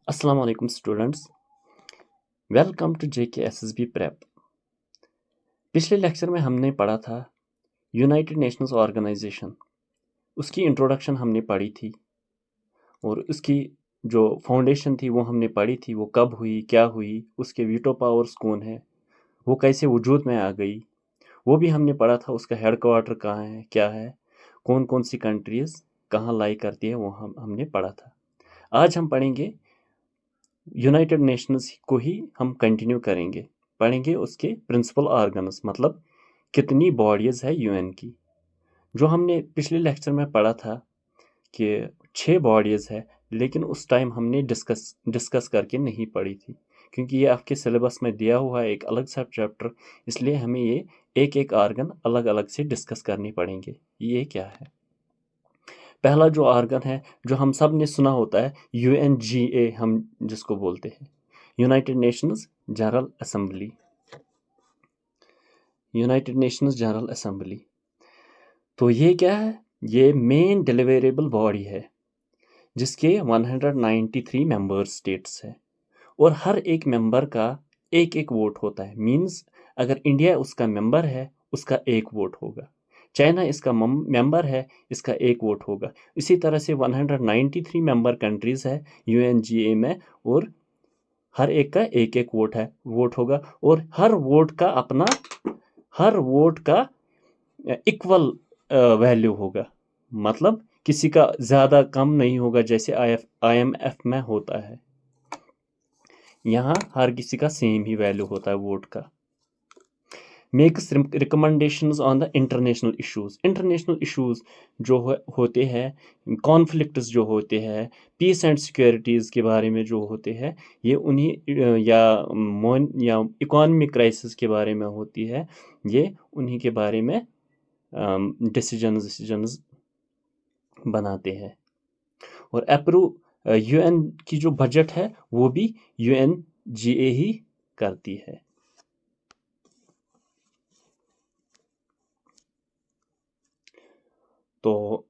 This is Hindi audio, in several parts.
अस्सलाम वालेकुम students, welcome to JKSSB prep. पिछले लेक्चर में हमने पढ़ा था यूनाइटेड नेशंस ऑर्गेनाइजेशन, उसकी इंट्रोडक्शन हमने पढ़ी थी और उसकी जो फाउंडेशन थी वो हमने पढ़ी थी। वो कब हुई, क्या हुई, उसके वीटो पावर्स कौन है, वो कैसे वजूद में आ गई, वो भी हमने पढ़ा था। उसका हेडक्वार्टर कहाँ है, क्या है, कौन कौन सी कंट्रीज़ कहाँ लाई करती है, वो हमने पढ़ा था। आज हम पढ़ेंगे यूनाइटेड नेशंस को ही हम कंटिन्यू करेंगे, पढ़ेंगे उसके प्रिंसिपल ऑर्गन्स, मतलब कितनी बॉडीज़ है यूएन की। जो हमने पिछले लेक्चर में पढ़ा था कि 6 बॉडीज़ है, लेकिन उस टाइम हमने डिस्कस करके नहीं पढ़ी थी, क्योंकि ये आपके सिलेबस में दिया हुआ है एक अलग सा चैप्टर, इसलिए हमें ये एक एक ऑर्गन अलग अलग से डिस्कस करनी पड़ेंगे। ये क्या है? पहला जो ऑर्गन है, जो हम सब ने सुना होता है, UNGA हम जिसको बोलते हैं, United Nations general assembly. United Nations general assembly, तो ये क्या है? ये मेन डिलीवरेबल बॉडी है जिसके 193 मेंबर स्टेट्स है और हर एक मेंबर का एक एक वोट होता है। मींस अगर इंडिया उसका मेंबर है, उसका एक वोट होगा। चाइना इसका मेंबर है, इसका एक वोट होगा। इसी तरह से 193 मेंबर कंट्रीज़ है UNGA में, और हर एक का एक एक वोट होगा, और हर वोट का इक्वल वैल्यू होगा। मतलब किसी का ज़्यादा कम नहीं होगा, जैसे IMF में होता है। यहाँ हर किसी का सेम ही वैल्यू होता है वोट का। Makes recommendations on the international issues. International issues जो होते हैं, कॉन्फ्लिक्ट्स जो होते हैं, पीस एंड सिक्योरिटीज़ के बारे में जो होते हैं, ये उन्हीं या इकोनॉमिक क्राइसिस के बारे में होती है, ये उन्हीं के बारे में डिसीजंस बनाते हैं। और अप्रूव UN की जो बजट है वो भी UNGA ही करती है। तो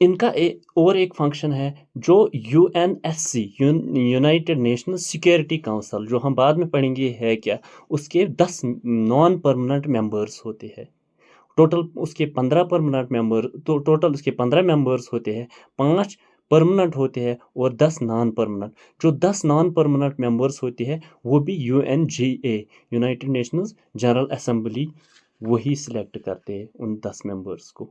इनका और एक फंक्शन है जो UNSC, United national security council, जो हम बाद में पढ़ेंगे है क्या, उसके 10 नॉन परमानेंट मेंबर्स होते हैं। टोटल उसके 15 परमानेंट मेंबर, तो टोटल उसके 15 मेंबर्स होते हैं, 5 परमानेंट होते हैं और 10 नॉन परमानेंट। जो 10 नॉन परमानेंट मेंबर्स होते हैं वो भी UNGA, United Nations general assembly, वही सिलेक्ट करते हैं उन 10 मेंबर्स को।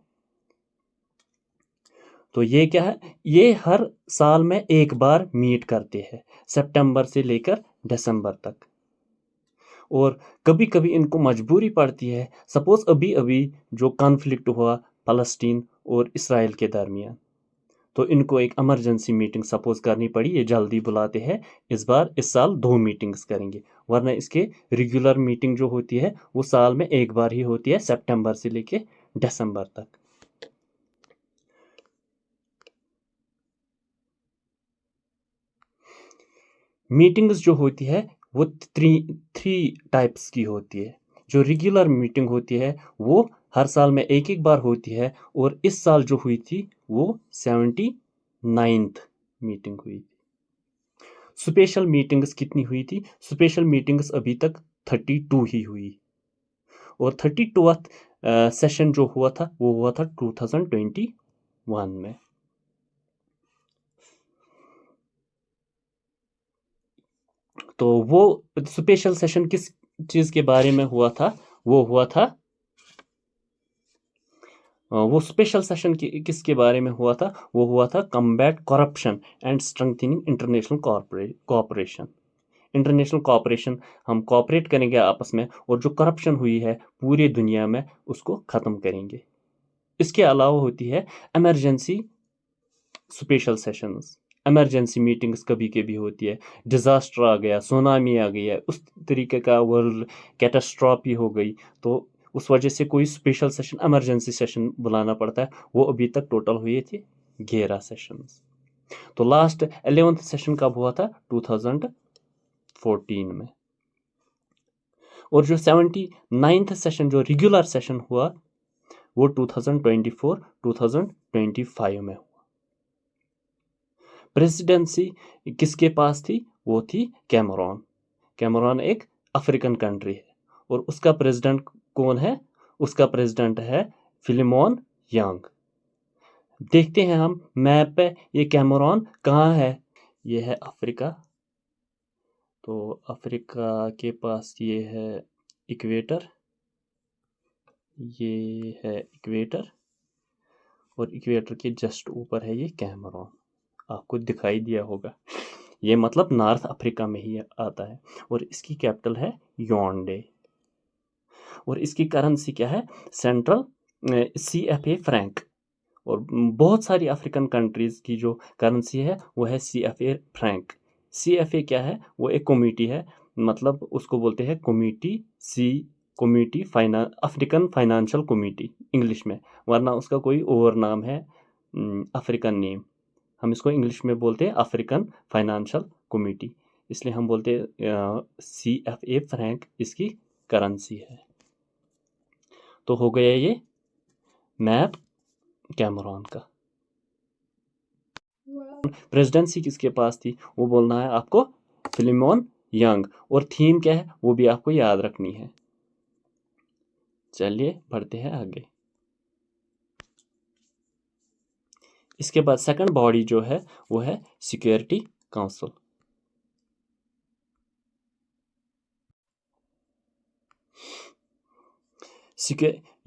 तो ये क्या है? ये हर साल में एक बार मीट करते हैं, सितंबर से लेकर दिसंबर तक। और कभी कभी इनको मजबूरी पड़ती है, सपोज अभी अभी जो कॉन्फ्लिक्ट हुआ फ़लस्तीन और इसराइल के दरमियान, तो इनको एक इमरजेंसी मीटिंग सपोज करनी पड़ी, ये जल्दी बुलाते हैं। इस साल 2 मीटिंग्स करेंगे, वरना इसके रेगुलर मीटिंग जो होती है वो साल में एक बार ही होती है, सितंबर से लेके दिसंबर तक। मीटिंग्स जो होती है वो थ्री टाइप्स की होती है। जो रेगुलर मीटिंग होती है वो हर साल में एक एक बार होती है, और इस साल जो हुई थी वो 79th मीटिंग हुई थी। स्पेशल मीटिंग्स कितनी हुई थी? स्पेशल मीटिंग्स अभी तक 32 ही हुई, और 32th सेशन जो हुआ था वो हुआ था 2021 में। तो वो स्पेशल सेशन किस चीज़ के बारे में हुआ था? वो स्पेशल सेशन किसके बारे में हुआ था? वो हुआ था combat corruption and strengthening international cooperation. International cooperation, हम कोऑपरेट करेंगे आपस में, और जो करप्शन हुई है पूरी दुनिया में उसको ख़त्म करेंगे। इसके अलावा होती है emergency special sessions. Emergency meetings कभी कभी होती है, डिज़ास्टर आ गया, सुनामी आ गई है, उस तरीके का वर्ल्ड कैटास्ट्रॉफी हो गई, तो उस वजह से कोई स्पेशल सेशन, इमरजेंसी सेशन बुलाना पड़ता है। वो अभी तक टोटल हुए थे 11 सेशंस। तो लास्ट 11th सेशन कब हुआ था? 2014 में। और जो 79th सेशन, जो रेगुलर सेशन हुआ, वो 2024-2025 में हुआ। प्रेसिडेंसी किसके पास थी? वो थी कैमरून। कैमरून एक अफ्रीकन कंट्री है और उसका प्रेसिडेंट कौन है? उसका प्रेसिडेंट है फिलिमोन यंग। देखते हैं हम मैप पे ये कैमरून कहाँ है। ये है अफ्रीका। तो अफ्रीका के पास ये है इक्वेटर, ये है इक्वेटर और इक्वेटर के जस्ट ऊपर है ये कैमरून। आपको दिखाई दिया होगा। ये मतलब नॉर्थ अफ्रीका में ही आता है और इसकी कैपिटल है याओंडे और इसकी करेंसी क्या है? Central CFA Frank. और बहुत सारी अफ्रीकन कंट्रीज़ की जो करेंसी है वो है CFA फ्रैंक। CFA क्या है? वो एक कमेटी है, मतलब उसको बोलते हैं committee African financial committee English में, वरना उसका कोई और नाम है अफ्रीकन नेम। हम इसको इंग्लिश में बोलते हैं अफ्रीकन फाइनेंशियल कमेटी, इसलिए हम बोलते हैं CFA फ्रैंक इसकी करेंसी है। तो हो गया ये मैप कैमरून का। प्रेसिडेंसी किसके पास थी वो बोलना है आपको, फिलिमोन यंग। और थीम क्या है वो भी आपको याद रखनी है। चलिए बढ़ते हैं आगे। इसके बाद सेकंड बॉडी जो है वो है सिक्योरिटी काउंसिल।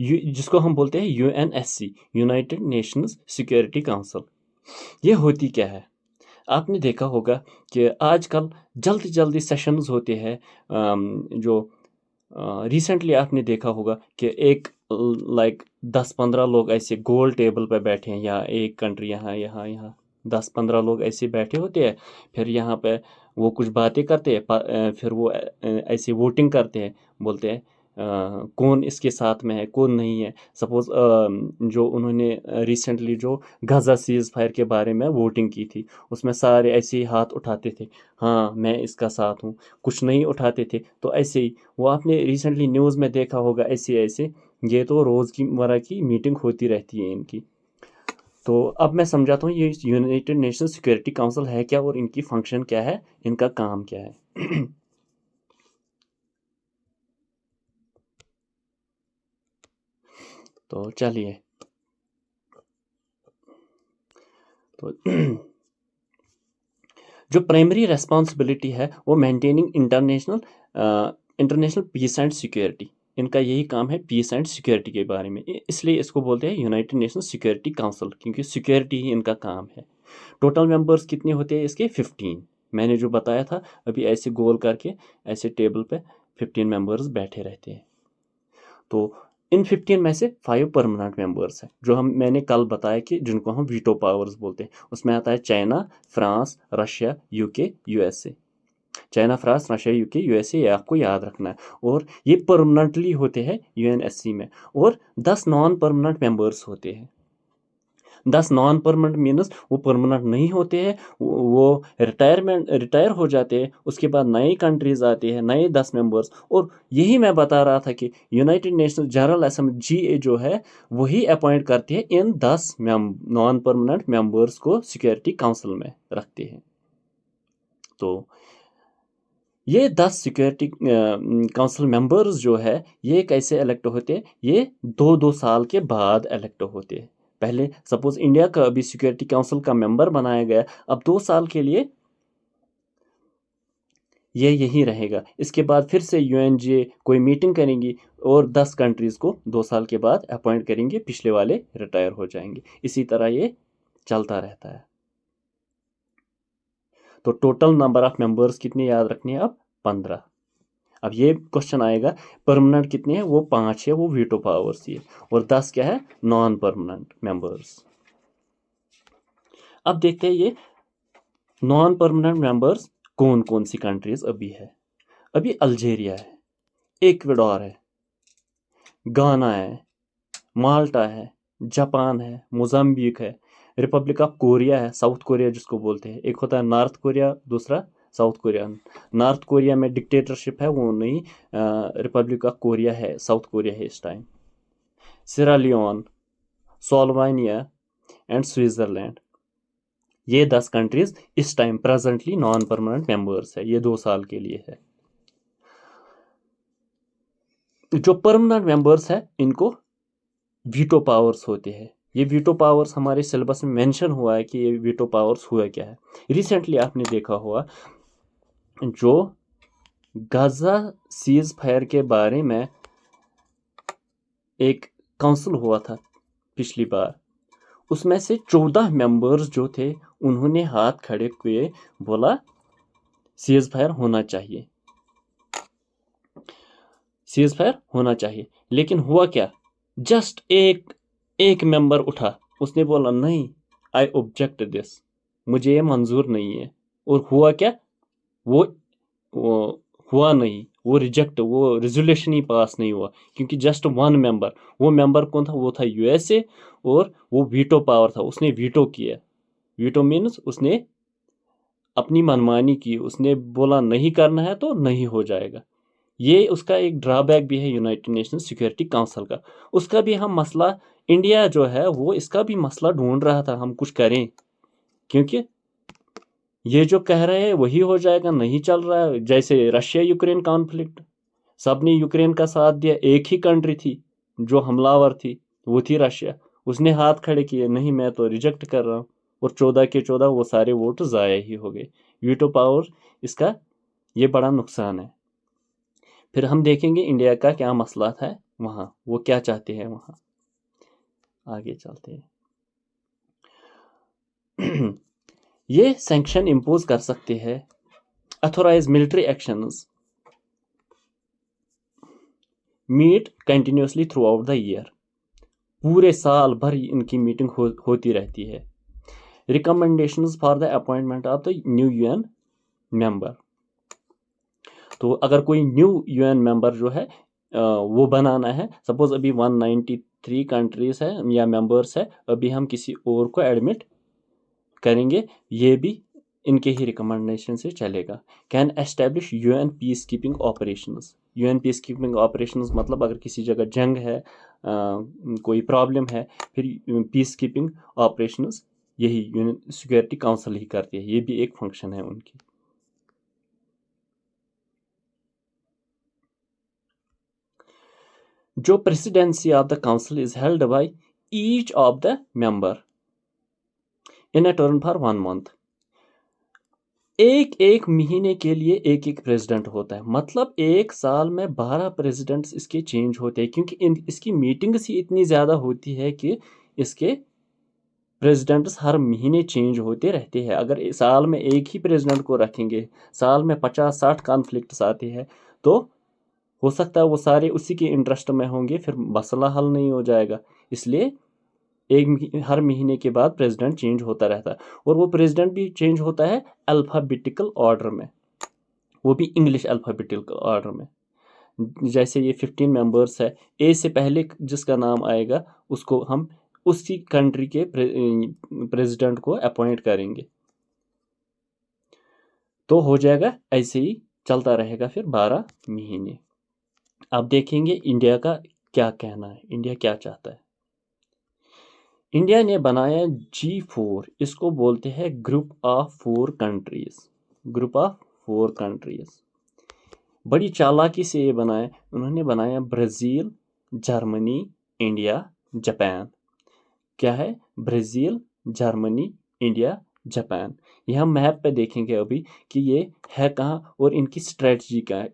जिसको हम बोलते हैं UNSC, United Nations security council. ये होती क्या है? आपने देखा होगा कि आजकल जल्दी जल्दी सेशंस होते हैं। जो रिसेंटली आपने देखा होगा कि एक लाइक 10-15 लोग ऐसे गोल टेबल पे बैठे हैं, या एक कंट्री यहाँ 10-15 लोग ऐसे बैठे होते हैं। फिर यहाँ पे वो कुछ बातें करते हैं, फिर वो ऐसे वोटिंग करते हैं, बोलते हैं कौन इसके साथ में है कौन नहीं है। सपोज़ जो उन्होंने रिसेंटली जो गाज़ा सीज़ फायर के बारे में वोटिंग की थी, उसमें सारे ऐसे ही हाथ उठाते थे, हाँ मैं इसका साथ हूँ, कुछ नहीं उठाते थे। तो ऐसे ही वो आपने रिसेंटली न्यूज़ में देखा होगा, ऐसे ऐसे ये तो रोज़ की मर्रा की मीटिंग होती रहती है इनकी। तो अब मैं समझाता हूँ ये यूनाइटेड नेशन सिक्योरिटी काउंसिल है क्या और इनकी फंक्शन क्या है, इनका काम क्या है। तो चलिए, तो जो प्राइमरी रेस्पॉन्सिबिलिटी है वो maintaining international peace and security. इनका यही काम है पीस एंड सिक्योरिटी के बारे में, इसलिए इसको बोलते हैं यूनाइटेड नेशन सिक्योरिटी काउंसिल, क्योंकि सिक्योरिटी ही इनका काम है। टोटल मेंबर्स कितने होते हैं इसके? 15। मैंने जो बताया था अभी, ऐसे गोल करके ऐसे टेबल पे 15 मेंबर्स बैठे रहते हैं। तो इन 15 में से 5 परमानेंट मेंबर्स हैं, जो मैंने कल बताया कि जिनको हम वीटो पावर्स बोलते हैं। उसमें आता है China, France, Russia, UK, USA। China, France, Russia, UK, USA, ये आपको याद रखना है। और ये परमानेंटली होते हैं UNSC में। और 10 नॉन परमानेंट मेंबर्स होते हैं। 10 नॉन परमानेंट मीन्स वो परमानेंट नहीं होते हैं, वो रिटायर हो जाते हैं। उसके बाद नई कंट्रीज आती है, नए 10 मेंबर्स। और यही मैं बता रहा था कि United Nations general assembly GA जो है वही अपॉइंट करती है इन 10 नॉन परमानेंट मेंबर्स को सिक्योरिटी काउंसिल में रखते हैं। तो ये 10 सिक्योरिटी काउंसिल मेंबर्स जो है ये कैसे इलेक्ट होते हैं? ये 2-2 साल के बाद इलेक्ट होते हैं। पहले सपोज इंडिया का अभी सिक्योरिटी काउंसिल का मेंबर बनाया गया, अब 2 साल के लिए ये यहीं रहेगा। इसके बाद फिर से UNGA कोई मीटिंग करेंगी और 10 कंट्रीज़ को 2 साल के बाद अपॉइंट करेंगे, पिछले वाले रिटायर हो जाएंगे। इसी तरह ये चलता रहता है। तो टोटल नंबर ऑफ मेंबर्स कितने याद रखने हैं? अब 15। अब ये क्वेश्चन आएगा परमानेंट कितने हैं? वो 5 है, वो वीटो पावर्स है। और 10 क्या है? Non permanent members. अब देखते हैं ये नॉन परमानेंट मेंबर्स कौन कौन सी कंट्रीज अभी है। अभी अल्जीरिया है, इक्वाडोर है, गाना है, माल्टा है, जापान है, मोजाम्बिक है, रिपब्लिक ऑफ कोरिया है, साउथ कोरिया जिसको बोलते हैं। एक होता है नॉर्थ कोरिया, दूसरा साउथ कोरिया। नॉर्थ कोरिया में डिक्टेटरशिप है, वो नहीं, रिपब्लिक ऑफ कोरिया है, साउथ कोरिया है इस टाइम। सिरा लियोन, सोल्वेनिया एंड स्विट्जरलैंड। ये 10 कंट्रीज इस time presently non permanent members है, ये 2 साल के लिए है। जो परमानेंट मेंबर्स है इनको वीटो पावर्स होते हैं। ये वीटो पावर्स हमारे सिलेबस में मेंशन हुआ है कि ये वीटो पावर्स हुआ क्या है। रिसेंटली आपने देखा हुआ जो गाजा सीज फायर के बारे में एक काउंसिल हुआ था पिछली बार, उसमें से 14 मेंबर्स जो थे उन्होंने हाथ खड़े किए, बोला सीज फायर होना चाहिए, सीज फायर होना चाहिए। लेकिन हुआ क्या, जस्ट एक मेंबर उठा, उसने बोला नहीं, आई ऑब्जेक्ट दिस, मुझे ये मंजूर नहीं है। और हुआ क्या, वो हुआ नहीं, वो रिजेक्ट, वो रेजोल्यूशन ही पास नहीं हुआ, क्योंकि जस्ट वन मेंबर, वो मेंबर कौन था, वो था यूएसए, और वो वीटो पावर था, उसने वीटो किया। वीटो मीन्स उसने अपनी मनमानी की, उसने बोला नहीं करना है तो नहीं हो जाएगा। ये उसका एक ड्रॉबैक भी है यूनाइटेड नेशन सिक्योरिटी काउंसिल का। उसका भी हम मसला, इंडिया जो है वो इसका भी मसला ढूंढ रहा था, हम कुछ करें, क्योंकि ये जो कह रहे हैं वही हो जाएगा, नहीं चल रहा है। जैसे रशिया यूक्रेन कॉन्फ्लिक्ट, सबने यूक्रेन का साथ दिया, एक ही कंट्री थी जो हमलावर थी, वो थी रशिया, उसने हाथ खड़े किए, नहीं मैं तो रिजेक्ट कर रहा हूँ, और 14 के 14 वो सारे वोट ज़ाया ही हो गए। वीटो पावर, इसका ये बड़ा नुकसान है। फिर हम देखेंगे इंडिया का क्या मसला था वहाँ, वो क्या चाहते हैं वहाँ, आगे चलते हैं। ये सैंक्शन इम्पोज कर सकते हैं, authorise military actions, meet continuously throughout the year, पूरे साल भर इनकी मीटिंग होती रहती है। Recommendations for the appointment of the new UN member, तो अगर कोई न्यू यूएन मेंबर जो है वो बनाना है, सपोज अभी 193 कंट्रीज है या मेंबर्स है, अभी हम किसी और को एडमिट करेंगे, ये भी इनके ही रिकमेंडेशन से चलेगा। Can establish UN peace keeping operations, UN peace keeping operations मतलब अगर किसी जगह जंग है, कोई प्रॉब्लम है, फिर पीस कीपिंग ऑपरेशंस यही यूएन सिक्योरिटी काउंसिल ही करती है, ये भी एक फंक्शन है उनकी। जो presidency of the council is held by each of the member in a turn for 1 month, एक महीने के लिए एक प्रेसिडेंट होता है, मतलब एक साल में 12 प्रेसिडेंट्स इसके चेंज होते हैं, क्योंकि इसकी मीटिंग्स ही इतनी ज़्यादा होती है कि इसके प्रेसिडेंट्स हर महीने चेंज होते रहते हैं। अगर साल में एक ही प्रेसिडेंट को रखेंगे, साल में 50-60 कॉन्फ्लिक्ट्स आते हैं, तो हो सकता है वो सारे उसी के इंटरेस्ट में होंगे, फिर मसला हल नहीं हो जाएगा। इसलिए हर महीने के बाद प्रेसिडेंट चेंज होता रहता है, और वो प्रेसिडेंट भी चेंज होता है अल्फ़ाबेटिकल ऑर्डर में, वो भी इंग्लिश अल्फ़ाबेटिकल ऑर्डर में। जैसे ये 15 मेंबर्स है, ए से पहले जिसका नाम आएगा उसको हम उसी कंट्री के प्रेसिडेंट को अपॉइंट करेंगे, तो हो जाएगा, ऐसे ही चलता रहेगा फिर 12 महीने। अब देखेंगे इंडिया का क्या कहना है, इंडिया क्या चाहता है। इंडिया ने बनाया G4, इसको बोलते हैं group of 4 countries, group of 4 countries. बड़ी चालाकी से ये बनाया, उन्होंने बनाया ब्राज़ील, जर्मनी, इंडिया, जापान। क्या है, ब्राज़ील, जर्मनी, इंडिया, जापान। ये हम मैप पे देखेंगे अभी कि ये है कहाँ और इनकी स्ट्रेटजी क्या है,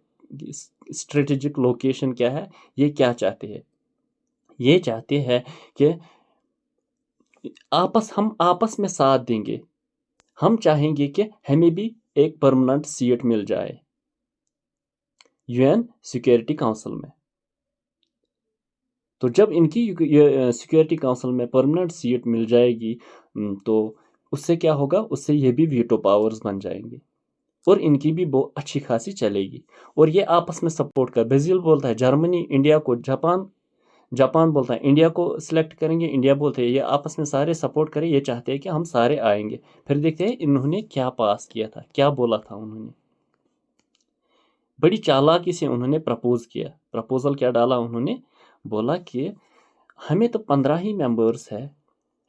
स्ट्रेटेजिक लोकेशन क्या है, ये क्या चाहते हैं। ये चाहते हैं कि हम आपस में साथ देंगे, हम चाहेंगे कि हमें भी एक परमानेंट सीट मिल जाए यूएन सिक्योरिटी काउंसिल में। तो जब इनकी सिक्योरिटी काउंसिल में परमानेंट सीट मिल जाएगी, तो उससे क्या होगा, उससे ये भी वीटो पावर्स बन जाएंगे, और इनकी भी बहुत अच्छी खासी चलेगी, और ये आपस में सपोर्ट कर, ब्राज़ील बोलता है जर्मनी इंडिया को, जापान बोलता है इंडिया को सिलेक्ट करेंगे, इंडिया बोलते हैं ये आपस में सारे सपोर्ट करें, ये चाहते हैं कि हम सारे आएंगे। फिर देखते हैं इन्होंने क्या पास किया था, क्या बोला था उन्होंने। बड़ी चालाकी से उन्होंने प्रपोज किया, प्रपोजल क्या डाला उन्होंने, बोला कि हमें तो 15 ही मेंबर्स है,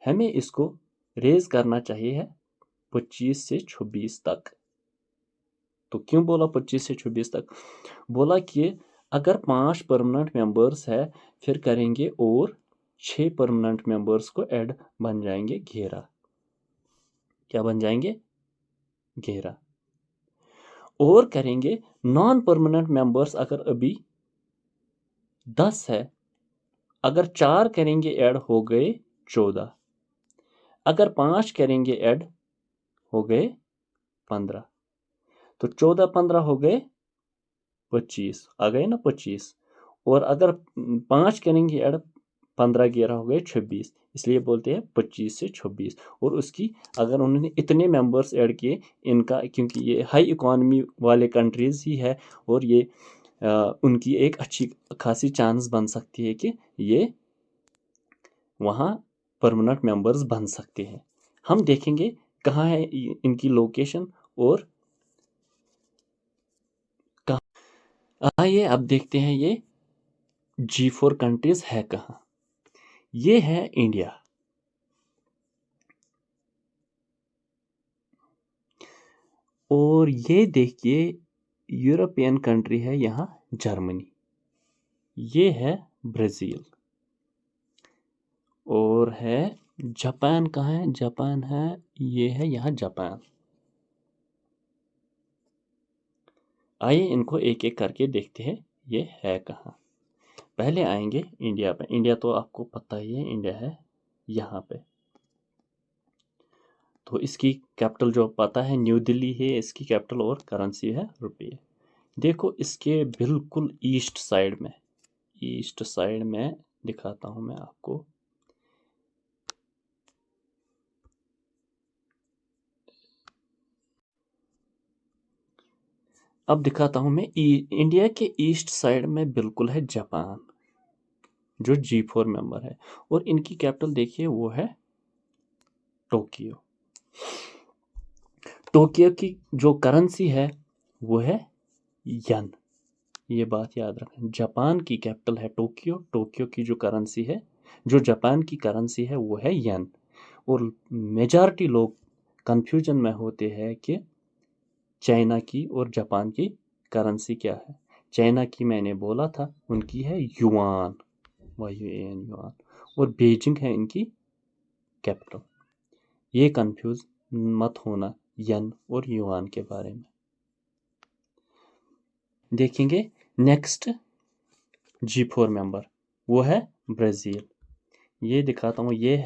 हमें इसको रेज करना चाहिए है 25 से 26 तक। तो क्यों बोला 25 से 26 तक? बोला कि अगर 5 परमानेंट मेंबर्स है, फिर करेंगे और 6 परमानेंट मेंबर्स को ऐड, बन जाएंगे 11। क्या बन जाएंगे? 11। और करेंगे नॉन परमानेंट मेंबर्स अगर अभी 10 है, अगर 4 करेंगे ऐड हो गए 14, अगर 5 करेंगे ऐड हो गए 15। तो 14 15 हो गए 25, आ गए ना 25। और अगर 5 करेंगे ऐड 15 11 हो गए 26, इसलिए बोलते हैं 25 से 26। और उसकी अगर उन्होंने इतने मेंबर्स ऐड किए इनका, क्योंकि ये हाई इकोनॉमी वाले कंट्रीज ही है, और ये उनकी एक अच्छी खासी चांस बन सकती है कि ये वहाँ परमानेंट मेंबर्स बन सकते हैं। हम देखेंगे कहाँ है इनकी लोकेशन और कहाँ। आइए अब देखते हैं ये G4 कंट्रीज है कहाँ। ये है इंडिया, और ये देखिए यूरोपियन कंट्री है यहाँ जर्मनी, ये है ब्राज़ील, और है जापान। कहाँ है जापान? है ये है यहाँ जापान। आइए इनको एक एक करके देखते हैं ये है कहाँ। पहले आएंगे इंडिया पे। इंडिया तो आपको पता ही है, इंडिया है यहाँ पे। तो इसकी कैपिटल जो पता है न्यू दिल्ली है इसकी कैपिटल, और करेंसी है रुपये। देखो इसके बिल्कुल ईस्ट साइड में दिखाता हूँ मैं आपको। अब दिखाता हूँ मैं इंडिया के ईस्ट साइड में बिल्कुल है जापान, जो G4 मेंबर है, और इनकी कैपिटल देखिए वो है टोक्यो। टोक्यो की जो करेंसी है वो है यन, ये बात याद रखें। जापान की कैपिटल है टोक्यो, टोक्यो की जो करेंसी है, जो जापान की करेंसी है वो है यन। और मेजॉरिटी लोग कंफ्यूजन में होते हैं कि चाइना की और जापान की करेंसी क्या है। चाइना की मैंने बोला था उनकी है युआन, YUAN युआन, और बीजिंग है इनकी कैपिटल। ये कंफ्यूज मत होना यन और युआन के बारे में। देखेंगे नेक्स्ट G4 मेंबर, वो है ब्राज़ील। ये दिखाता हूँ, ये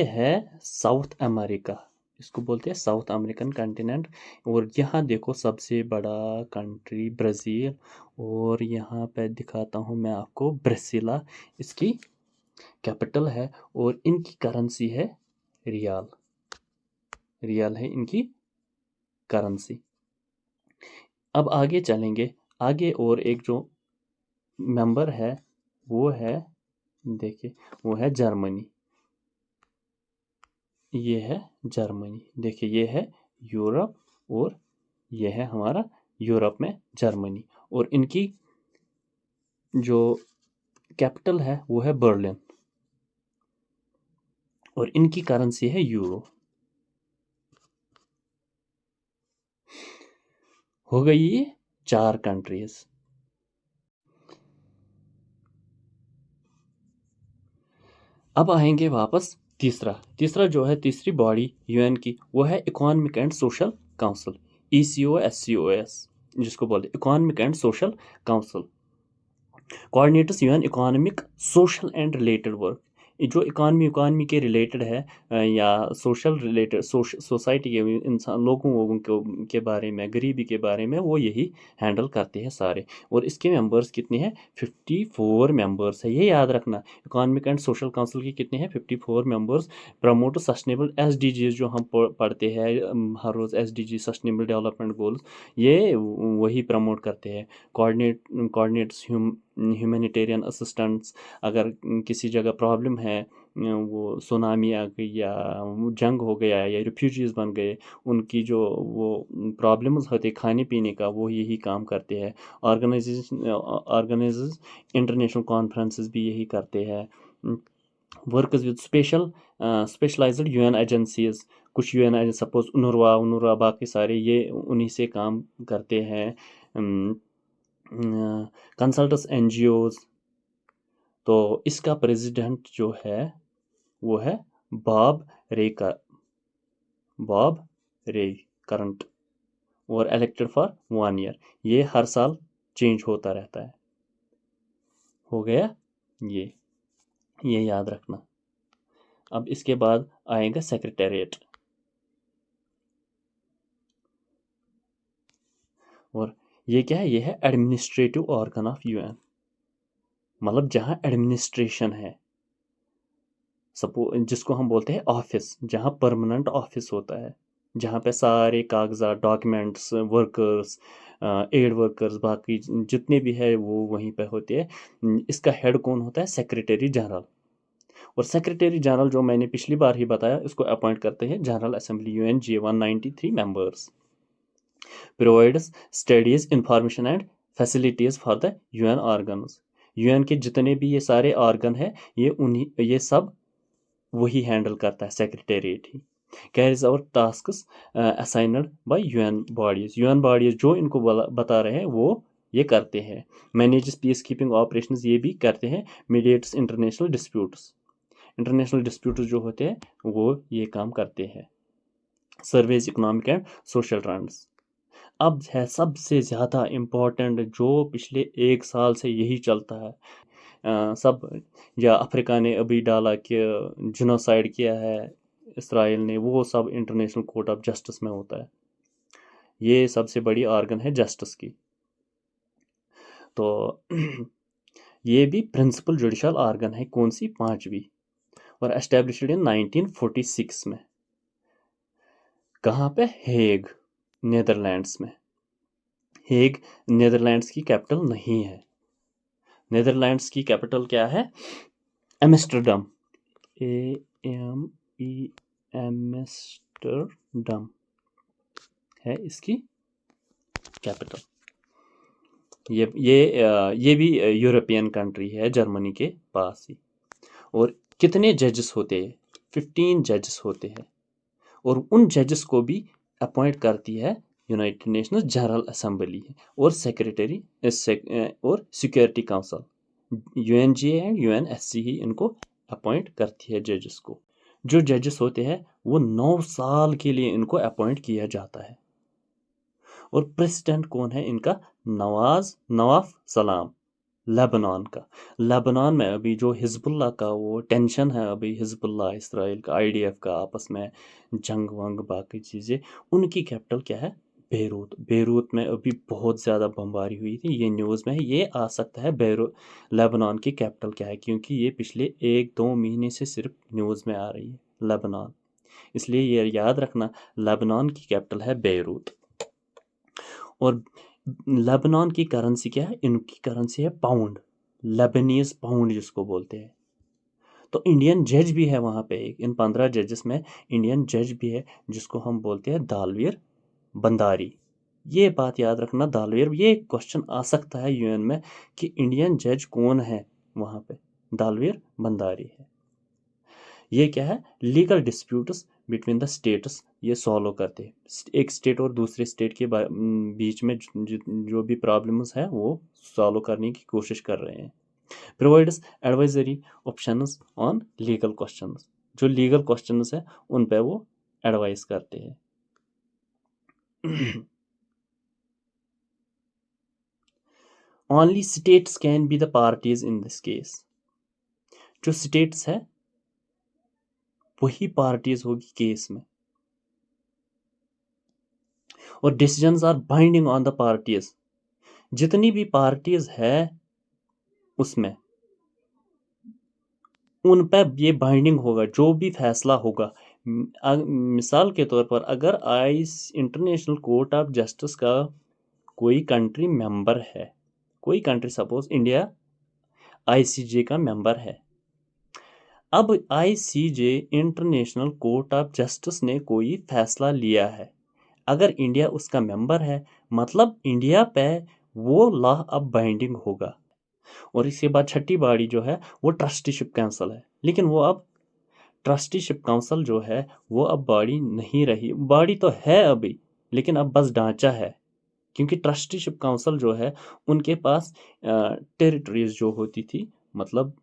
है साउथ अमेरिका, इसको बोलते हैं साउथ अमेरिकन कॉन्टिनेंट। और यहाँ देखो सबसे बड़ा कंट्री ब्राज़ील, और यहाँ पे दिखाता हूँ मैं आपको ब्रासिला, इसकी कैपिटल है, और इनकी करेंसी है रियाल। रियाल है इनकी करेंसी। अब आगे चलेंगे, आगे और एक जो मेंबर है वो है, देखिए वो है जर्मनी। ये है जर्मनी, देखिए ये है यूरोप, और ये है हमारा यूरोप में जर्मनी। और इनकी जो कैपिटल है वो है बर्लिन, और इनकी करेंसी है यूरो। हो गई ये 4 कंट्रीज। अब आएंगे वापस तीसरा जो है, तीसरी बॉडी यूएन की, वो है economic and social council, ECOSCOS, जिसको बोलते हैं economic and social council. Coordinators UN economic social and related work. जो इकानमी के रिलेटेड है, या सोशल रिलेटेड, सोसाइटी के इंसान लोगों के बारे में, गरीबी के बारे में, वो यही हैंडल करते हैं सारे। और इसके मेंबर्स कितने हैं? 54 मेंबर्स है, ये याद रखना। इकोनॉमिक एंड सोशल काउंसिल के कितने हैं? 54 मेंबर्स। प्रमोट सस्टेनेबल SDGs जो हम पढ़ते हैं हर रोज़, SDG सस्टेनेबल डेवलपमेंट गोल्स, ये वही प्रमोट करते हैं। कोऑर्डिनेट्स ह्यूमैनिटेरियन असिस्टेंट्स, अगर किसी जगह प्रॉब्लम है, वो सुनामी आ गई या जंग हो गया या रिफ्यूजीज़ बन गए, उनकी जो वो प्रॉब्लम्स होते खाने पीने का, वो यही काम करते हैं। ऑर्गेनाइज इंटरनेशनल कॉन्फ्रेंसेस भी यही करते हैं। Works with specialised UN agencies, कुछ यूएन एजेंसी सपोज उनुरवा बाकी सारे ये उन्हीं से काम करते हैं। Consults NGOs. तो इसका प्रेसिडेंट जो है वो है बॉब रे करंट, और इलेक्टेड फॉर 1 ईयर। ये हर साल चेंज होता रहता है। हो गया ये याद रखना। अब इसके बाद आएगा सेक्रेटेरिएट, और ये क्या है, ये है एडमिनिस्ट्रेटिव ऑर्गन ऑफ यूएन, मतलब जहाँ एडमिनिस्ट्रेशन है, जिसको हम बोलते हैं ऑफिस, जहाँ परमानेंट ऑफिस होता है, जहाँ पे सारे कागजात, डॉक्यूमेंट्स, वर्कर्स, एड वर्कर्स, बाकी जितने भी है वो वहीं पे होते हैं। इसका हेड कौन होता है? Secretary general. और सेक्रेटरी जनरल जो मैंने पिछली बार ही बताया, इसको अपॉइंट करते हैं general assembly UN J 193 members. Provides studies, information and facilities for the UN organs. UN के जितने भी ये सारे ऑर्गन है, ये सब वही हैंडल करता है, सेक्रेटेरिएट ही। Carries out tasks असाइनड bye UN bodies जो इनको बता रहे हैं वो ये करते हैं। मैनेजेस पीस कीपिंग ऑपरेशंस, ये भी करते हैं। मीडिएट्स इंटरनेशनल डिस्प्यूट्स जो होते हैं वो ये काम करते हैं। Surveys economic and social trends. अब है सबसे ज़्यादा इम्पोर्टेंट, जो पिछले 1 साल से यही चलता है। सब, या अफ्रीका ने अभी डाला कि जिनोसाइड किया है इसराइल ने, वो सब इंटरनेशनल कोर्ट ऑफ जस्टिस में होता है। ये सबसे बड़ी ऑर्गन है जस्टिस की। तो ये भी प्रिंसिपल जुडिशल ऑर्गन है, कौन सी? 5वीं, और एस्टेब्लिश्ड इन 1946 में। कहाँ पे? हेग, नीदरलैंड्स में। हेग नीदरलैंड्स की कैपिटल नहीं है। नीदरलैंड्स की कैपिटल क्या है? एम्स्टर्डम, एम्स्टर्डम है इसकी कैपिटल। ये भी यूरोपियन कंट्री है, जर्मनी के पास ही। और कितने जजेस होते हैं? 15 जजेस होते हैं, और उन जजेस को भी अपॉइंट करती है यूनाइटेड नेशंस जनरल असेंबली है, और सेक्रेटरी और security council, UNGA and UNSC ही इनको अपॉइंट करती है जजेस को। जो जजेस होते हैं वो 9 साल के लिए इनको अपॉइंट किया जाता है। और प्रेसिडेंट कौन है इनका? नवाफ सलाम, लेबनान का। लेबनान में अभी जो हिजबुल्ला का वो टेंशन है, अभी हिजबुल्ला इसराइल का, आईडीएफ का आपस में जंग वंग बाकी चीज़ें, उनकी कैपिटल क्या है? बेरूत में अभी बहुत ज़्यादा बमबारी हुई थी, ये न्यूज़ में है। ये आ सकता है लेबनान की कैपिटल क्या है, क्योंकि ये पिछले 1-2 महीने से सिर्फ न्यूज़ में आ रही है लेबनान, इसलिए ये याद रखना, लेबनान की कैपिटल है बेरूत। और लेबनान की करेंसी क्या है? इनकी करेंसी है पाउंड, लेबनीज पाउंड जिसको बोलते हैं। तो इंडियन जज भी है वहाँ पे एक, इन 15 जजेस में इंडियन जज भी है, जिसको हम बोलते हैं दालवीर बंदारी। ये बात याद रखना, दालवीर, ये क्वेश्चन आ सकता है यूएन में कि इंडियन जज कौन है वहाँ पे? दालवीर बंदारी है। ये क्या है? Legal disputes between the states, ये सॉल्व करते हैं। एक स्टेट और दूसरे स्टेट के बीच में जो भी प्रॉब्लम्स है वो सॉल्व करने की कोशिश कर रहे हैं। Provides advisory options on legal questions, जो लीगल क्वेश्चंस है उन पे वो एडवाइस करते हैं। Only states can be the parties in this case. जो स्टेट्स है वही पार्टीज होगी केस में, और decisions are binding on the parties. जितनी भी पार्टीज है उसमें उन पर ये बाइंडिंग होगा, जो भी फैसला होगा। मिसाल के तौर पर, अगर इंटरनेशनल कोर्ट ऑफ जस्टिस का कोई कंट्री मेंबर है, कोई कंट्री सपोज इंडिया आईसीजे का मेंबर है, अब ICJ international court of justice ने कोई फैसला लिया है, अगर इंडिया उसका मेंबर है, मतलब इंडिया पे वो लॉ अब बाइंडिंग होगा। और इसके बाद छठी बॉडी जो है वो ट्रस्टीशिप काउंसिल है। लेकिन वो अब ट्रस्टीशिप काउंसिल जो है वो अब बॉडी नहीं रही। बॉडी तो है अभी, लेकिन अब बस ढांचा है, क्योंकि ट्रस्टीशिप काउंसिल जो है उनके पास टेरिटरीज जो होती थी, मतलब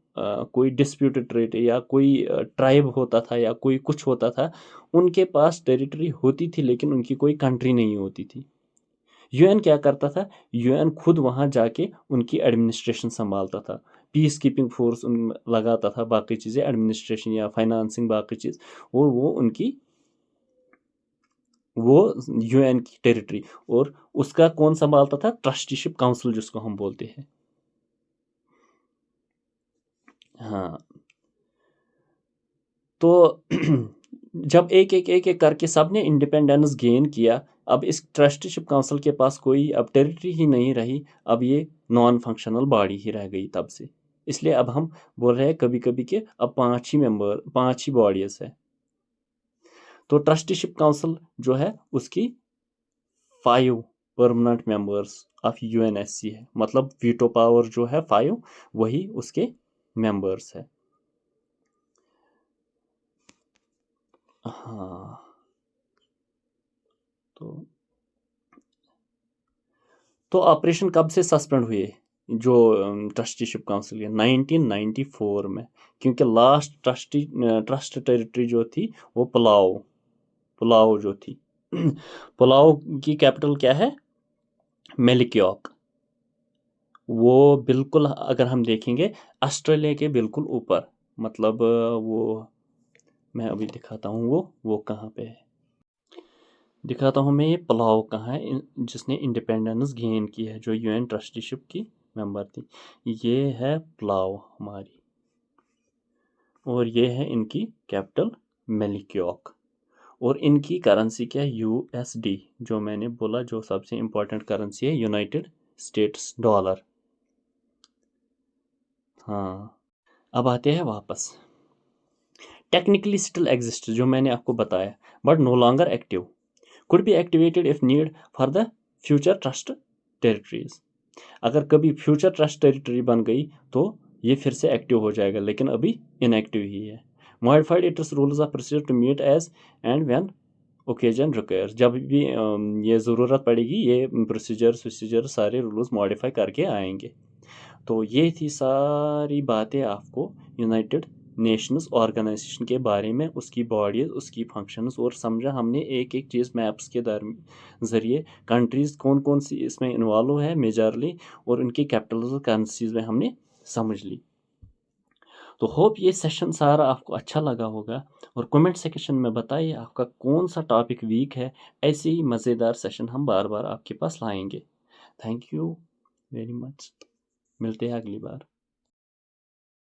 कोई डिस्प्यूटेड टेरिटरी या कोई ट्राइब होता था या कोई कुछ होता था, उनके पास टेरिटरी होती थी लेकिन उनकी कोई कंट्री नहीं होती थी। यूएन क्या करता था, यूएन खुद वहाँ जाके उनकी एडमिनिस्ट्रेशन संभालता था, पीस कीपिंग फोर्स उन लगाता था, बाकी चीज़ें एडमिनिस्ट्रेशन या फाइनेंसिंग बाकी चीज़, और वो उनकी वो यूएन की टेरिटरी, और उसका कौन संभालता था, ट्रस्टीशिप काउंसिल जिसको हम बोलते हैं। हाँ, तो जब एक करके सब ने इंडिपेंडेंस गेन किया, अब इस ट्रस्टीशिप काउंसिल के पास कोई अब टेरिटरी ही नहीं रही, अब ये नॉन फंक्शनल बॉडी ही रह गई तब से। इसलिए अब हम बोल रहे हैं कभी कभी कि अब 5 ही बॉडीज है। तो ट्रस्टीशिप काउंसिल जो है उसकी 5 परमानेंट मेंबर्स ऑफ यूएनएससी है, मतलब वीटो पावर जो है 5, वही उसके मेंबर्स है। हाँ, तो ऑपरेशन कब से सस्पेंड हुए, जो ट्रस्टीशिप काउंसिल के 1994 में, क्योंकि लास्ट ट्रस्ट टेरिटरी जो थी वो पुलाव पुलाव जो थी पुलाव की कैपिटल क्या है, मेलिक्योक। वो बिल्कुल अगर हम देखेंगे ऑस्ट्रेलिया के बिल्कुल ऊपर, मतलब वो मैं अभी दिखाता हूँ, वो कहाँ पे है, दिखाता हूँ मैं ये पुलाव कहाँ है, जिसने इंडिपेंडेंस गेन की है, जो यूएन ट्रस्टीशिप की मेंबर थी। ये है पुलाव हमारी, और ये है इनकी कैपिटल मेलिक्योक, और इनकी करेंसी क्या है, यूएसडी, जो मैंने बोला जो सबसे इम्पोर्टेंट करेंसी है, यूनाइटेड स्टेट्स डॉलर। हाँ, अब आते हैं वापस। टेक्निकली स्टिल एग्जिस्ट, जो मैंने आपको बताया, but no longer active, could be activated if need for the future trust territories. अगर कभी फ्यूचर ट्रस्ट टेरिटरी बन गई तो ये फिर से एक्टिव हो जाएगा, लेकिन अभी इनएक्टिव ही है। Modified its rules of procedure to meet as and when occasion requires, जब भी ये ज़रूरत पड़ेगी ये प्रोसीजर सारे रूल्स मॉडिफाई करके आएंगे। तो ये थी सारी बातें आपको यूनाइटेड नेशंस ऑर्गेनाइजेशन के बारे में, उसकी बॉडीज, उसकी फंक्शंस, और समझा हमने एक एक चीज़ मैप्स के ज़रिए, कंट्रीज़ कौन कौन सी इसमें इन्वॉल्व है मेजरली, और उनकी कैपिटल्स और करेंसीज में हमने समझ ली। तो होप ये सेशन सारा आपको अच्छा लगा होगा, और कमेंट सेक्शन में बताइए आपका कौन सा टॉपिक वीक है। ऐसे ही मज़ेदार सेशन हम बार बार आपके पास लाएंगे। थैंक यू वेरी मच, मिलते हैं अगली बार।